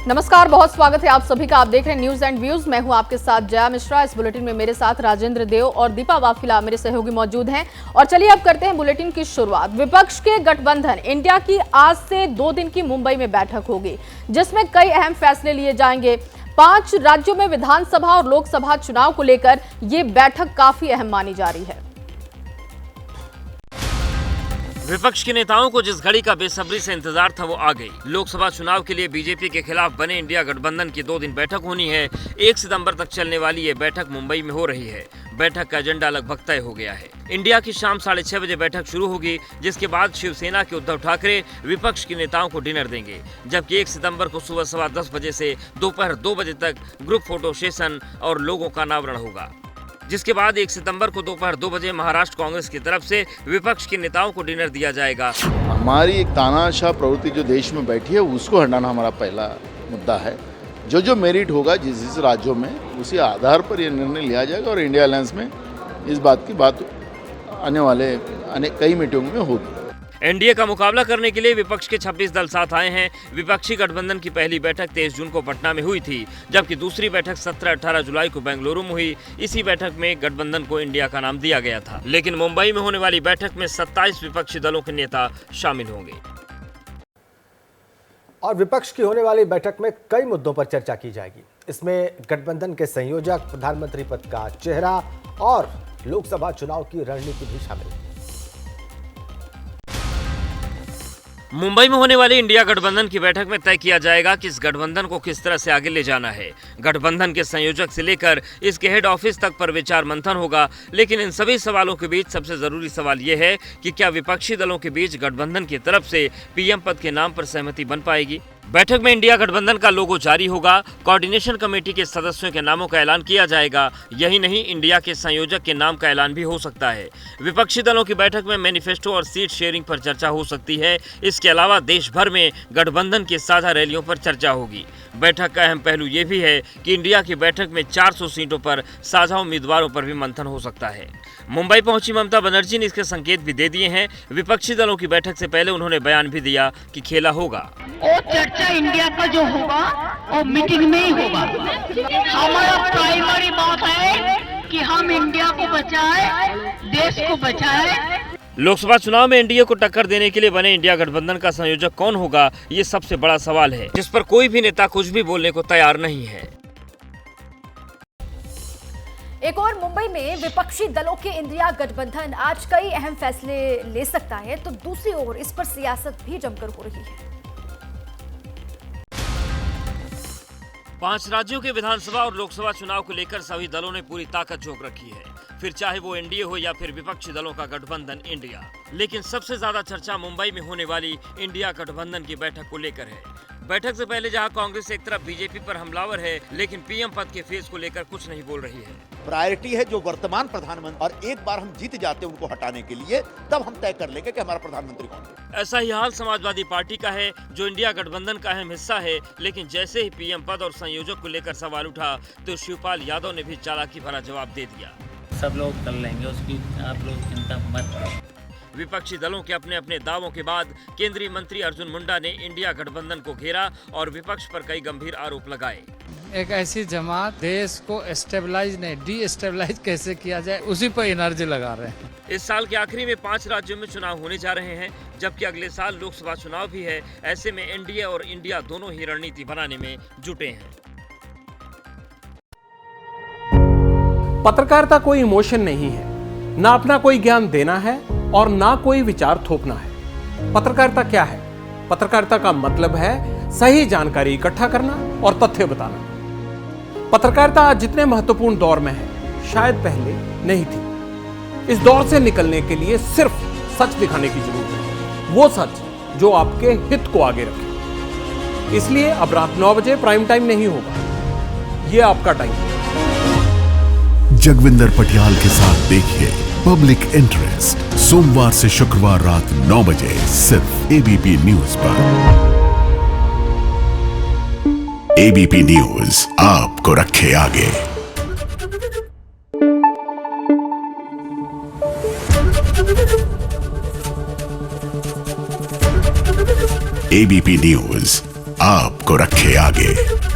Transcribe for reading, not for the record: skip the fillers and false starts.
नमस्कार, बहुत स्वागत है आप सभी का। आप देख रहे हैं न्यूज एंड व्यूज। मैं हूं आपके साथ जया मिश्रा। इस बुलेटिन में मेरे साथ राजेंद्र देव और दीपा वाफिला मेरे सहयोगी मौजूद हैं। और चलिए अब करते हैं बुलेटिन की शुरुआत। विपक्ष के गठबंधन इंडिया की आज से 2 दिन की मुंबई में बैठक होगी, जिसमें कई अहम फैसले लिए जाएंगे। 5 राज्यों में विधानसभा और लोकसभा चुनाव को लेकर ये बैठक काफी अहम मानी जा रही है। विपक्ष के नेताओं को जिस घड़ी का बेसब्री से इंतजार था वो आ गई। लोकसभा चुनाव के लिए बीजेपी के खिलाफ बने इंडिया गठबंधन की 2 दिन बैठक होनी है। 1 सितंबर तक चलने वाली ये बैठक मुंबई में हो रही है। बैठक का एजेंडा लगभग तय हो गया है। इंडिया की शाम 6:30 बजे बैठक शुरू होगी, जिसके बाद शिवसेना के उद्धव ठाकरे विपक्ष के नेताओं को डिनर देंगे, जबकि 1 सितंबर को सुबह 10:15 बजे से दोपहर 2 बजे तक ग्रुप फोटो सेशन और लोगों का अनावरण होगा, जिसके बाद 1 सितंबर को दोपहर 2 बजे महाराष्ट्र कांग्रेस की तरफ से विपक्ष के नेताओं को डिनर दिया जाएगा। हमारी एक तानाशाह प्रवृत्ति जो देश में बैठी है उसको हटाना हमारा पहला मुद्दा है। जो मेरिट होगा जिस राज्यों में, उसी आधार पर यह निर्णय लिया जाएगा और इंडिया अलायंस में इस बात की बात आने वाले कई मीटिंगों में होगी। एनडीए का मुकाबला करने के लिए विपक्ष के 26 दल साथ आए हैं। विपक्षी गठबंधन की पहली बैठक 23 जून को पटना में हुई थी, जबकि दूसरी बैठक 17-18 जुलाई को बेंगलुरु में हुई। इसी बैठक में गठबंधन को इंडिया का नाम दिया गया था, लेकिन मुंबई में होने वाली बैठक में 27 विपक्षी दलों के नेता शामिल होंगे। और विपक्ष की होने वाली बैठक में कई मुद्दों पर चर्चा की जाएगी। इसमें गठबंधन के संयोजक, प्रधानमंत्री पद का चेहरा और लोकसभा चुनाव की रणनीति भी शामिल है। मुंबई में होने वाली इंडिया गठबंधन की बैठक में तय किया जाएगा कि इस गठबंधन को किस तरह से आगे ले जाना है। गठबंधन के संयोजक से लेकर इसके हेड ऑफिस तक पर विचार मंथन होगा, लेकिन इन सभी सवालों के बीच सबसे जरूरी सवाल यह है कि क्या विपक्षी दलों के बीच गठबंधन की तरफ से पीएम पद के नाम पर सहमति बन पाएगी। बैठक में इंडिया गठबंधन का लोगो जारी होगा। कोऑर्डिनेशन कमेटी के सदस्यों के नामों का ऐलान किया जाएगा। यही नहीं, इंडिया के संयोजक के नाम का ऐलान भी हो सकता है। विपक्षी दलों की बैठक में मैनिफेस्टो और सीट शेयरिंग पर चर्चा हो सकती है। इसके अलावा देश भर में गठबंधन की साझा रैलियों पर चर्चा होगी। बैठक का अहम पहलू ये भी है कि इंडिया की बैठक में 400 सीटों पर साझा उम्मीदवारों पर भी मंथन हो सकता है। मुंबई पहुंची ममता बनर्जी ने इसके संकेत भी दे दिए हैं। विपक्षी दलों की बैठक से पहले उन्होंने बयान भी दिया कि खेला होगा। चर्चा इंडिया का जो होगा वो मीटिंग में ही होगा। हमारा प्राइमरी बात है कि हम इंडिया को बचाएं, देश को बचाएं। लोकसभा चुनाव में एनडीए को टक्कर देने के लिए बने इंडिया गठबंधन का संयोजक कौन होगा, ये सबसे बड़ा सवाल है, जिस पर कोई भी नेता कुछ भी बोलने को तैयार नहीं है। एक और मुंबई में विपक्षी दलों के इंडिया गठबंधन आज कई अहम फैसले ले सकता है, तो दूसरी ओर इस पर सियासत भी जमकर हो रही है। 5 राज्यों के विधानसभा और लोकसभा चुनाव को लेकर सभी दलों ने पूरी ताकत झोंक रखी है, फिर चाहे वो एनडीए हो या फिर विपक्षी दलों का गठबंधन इंडिया। लेकिन सबसे ज्यादा चर्चा मुंबई में होने वाली इंडिया गठबंधन की बैठक को लेकर है। बैठक से पहले जहां कांग्रेस एक तरफ बीजेपी पर हमलावर है, लेकिन पीएम पद के फेस को लेकर कुछ नहीं बोल रही है। प्रायोरिटी है जो वर्तमान प्रधानमंत्री, और एक बार हम जीत जाते हैं उनको हटाने के लिए, तब हम तय कर लेंगे कि हमारा प्रधानमंत्री कौन है। ऐसा ही हाल समाजवादी पार्टी का है, जो इंडिया गठबंधन का अहम हिस्सा है। लेकिन जैसे ही पीएम पद और संयोजक को लेकर सवाल उठा, तो शिवपाल यादव ने भी चालाकी भरा जवाब दे दिया। सब लोग कर लेंगे, उसकी आप लोग चिंता मत करो। विपक्षी दलों के अपने अपने दावों के बाद केंद्रीय मंत्री अर्जुन मुंडा ने इंडिया गठबंधन को घेरा और विपक्ष पर कई गंभीर आरोप लगाए। एक ऐसी जमात देश को स्टेबलाइज नहीं, डी-स्टेबलाइज कैसे किया जाए, उसी पर एनर्जी लगा रहे हैं। इस साल के आखिरी में 5 राज्यों में चुनाव होने जा रहे हैं, जबकि अगले साल लोकसभा चुनाव भी है। ऐसे में एनडीए और इंडिया दोनों ही रणनीति बनाने में जुटे हैं। पत्रकारिता कोई इमोशन नहीं है, ना अपना कोई ज्ञान देना है और ना कोई विचार थोपना है। पत्रकारिता क्या है? पत्रकारिता का मतलब है सही जानकारी इकट्ठा करना और तथ्य बताना। पत्रकारिता आज जितने महत्वपूर्ण दौर में है, शायद पहले नहीं थी। इस दौर से निकलने के लिए सिर्फ सच दिखाने की जरूरत है, वो सच जो आपके हित को आगे रखे। इसलिए अब रात 9 बजे प्राइम टाइम नहीं होगा, ये आपका टाइम है। जगविंदर पटियाल के साथ देखिए पब्लिक इंटरेस्ट, सोमवार से शुक्रवार रात 9 बजे सिर्फ एबीपी न्यूज पर। एबीपी न्यूज आपको रखे आगे। एबीपी न्यूज आपको रखे आगे।